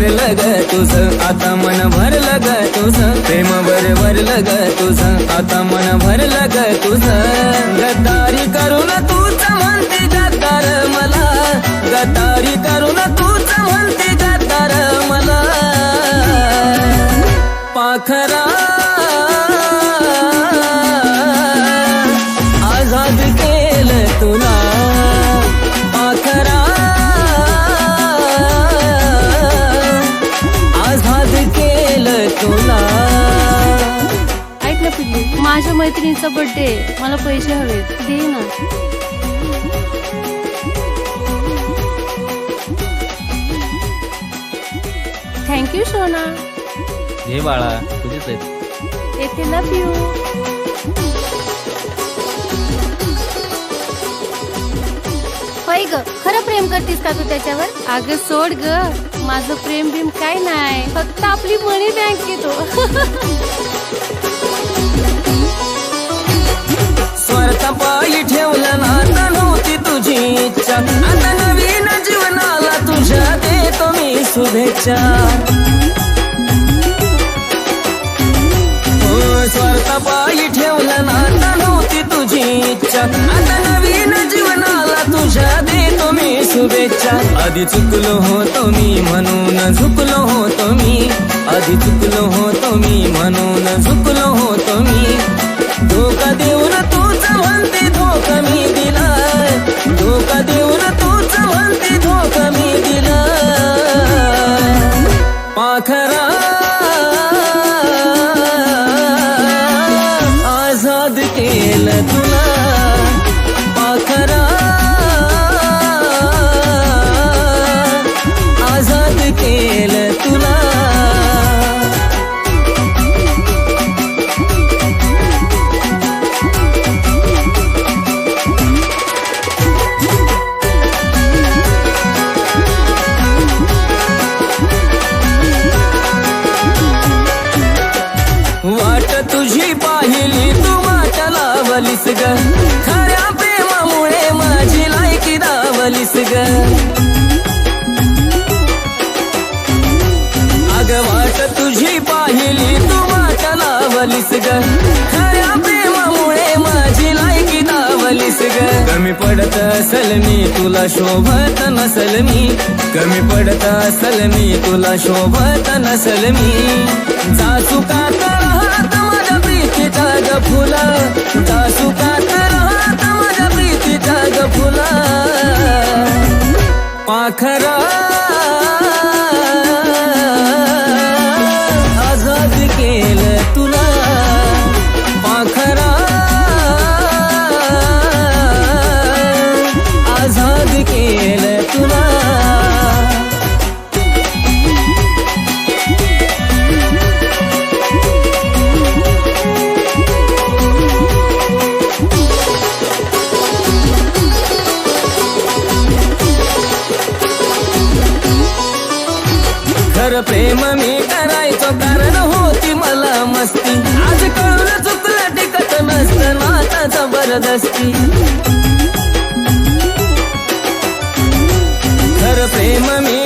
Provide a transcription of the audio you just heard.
भरलं ग तुझं, आता मन भरलं ग तुझं, प्रेम भरलं ग तुझं, आता मन भरलं ग तुझं. गद्दारी करून तूच म्हणते गद्दार मला, गद्दारी करून तूच म्हणते गद्दार मला. पाखरा आझाद केलं तुला, पाखरा आझाद केलं तुला. ऐक ना पिल्लू, माझ्या मैत्रिणीचा बर्थडे, मला पैसे हवेत, दे ना. थँक्यू सोना. हे बाळा तुझेच आहेत. येथे लव यू. होय ग, खरं प्रेम करतीस का तू त्याच्यावर? अगं सोड ग, माझं प्रेम बिम काय नाही, फक्त आपली मनी बँक येतो. स्वार्थापायी ठेवलं नाता नव्हती तुझी इच्छा, आता नवीन जीवनाला तुझ्या देतो मी शुभेच्छा. स्वार्थापायी ठेवलं नाता नव्हती तुझी इच्छा, आता नवीन जीवनाला तुझ्या देतो मी शुभेच्छा. आधी चुकलो होतो मी म्हणून झुकलो होतो मी, आधी चुकलो होतो मी म्हणून झुकलो होतो मी. धोका देऊन तूच म्हणते धोका मी दिला, धोका देऊन तूच म्हणते धोका मी दिला. पाखरा आझाद केलं तुला, पाखरा आझाद केलं तुला. वाट तुझी पाहिली तू वाट लावलीस ग, खऱ्या प्रेमामुळे माझी लायकी दावलीस ग. अग वाट तुझी पाहिली तू वाट लावलीस ग, खऱ्या प्रेमामुळे माझी लायकी दावलीस ग. कमी पडत असल मी तुला शोभत नसल मी, कमी पडत असल मी तुला शोभत नसल मी. जा चुकात राहत माझ्या प्रीतीचा ग फुला, जा चुकात राहत माझ्या प्रीतीचा ग फुला. पाखरा आझाद केलं तुला, पाखरा आझाद केलं तुला. खरं प्रेम मी करायचो कारण होती मला मस्ती, आज कळून चुकलं टिकत नसतं नाता जबरदस्ती. खरं प्रेम मी